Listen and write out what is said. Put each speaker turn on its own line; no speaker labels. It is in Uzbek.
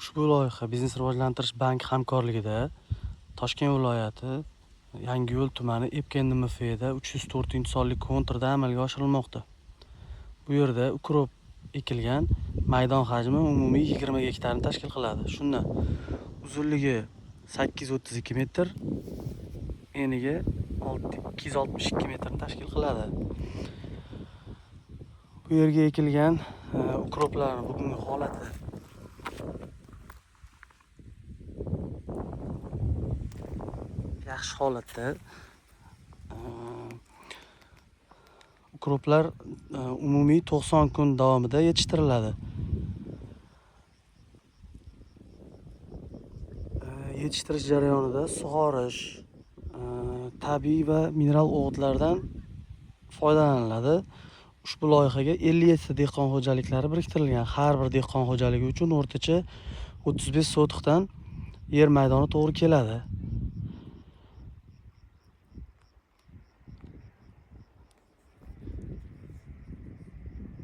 Ushbu loyiha Biznes rivojlantirish banki hamkorligida Toshkent viloyati Yangiyo'l tumani Epken MFda 304-sonli kontrda amalga oshirilmoqda. Bu yerda ukrop ekilgan maydon hajmi umumiy 20 gektarni tashkil qiladi. Shundan uzunligi 832 metr, eniga 262 metrni tashkil qiladi. Bu yerga ekilgan ukroplarning bugungi holati yaxshi holatda. Ukroplar umumiy 90 kun davomida yetishtiriladi. Yetishtirish jarayonida sug'orish, tabiiy va mineral o'g'itlardan foydalaniladi. Ushbu loyihaga 57 dehqon xo'jaliklari biriktirilgan. Har bir dehqon xo'jaligi uchun o'rtacha 35 sotixdan yer maydoni to'g'ri keladi.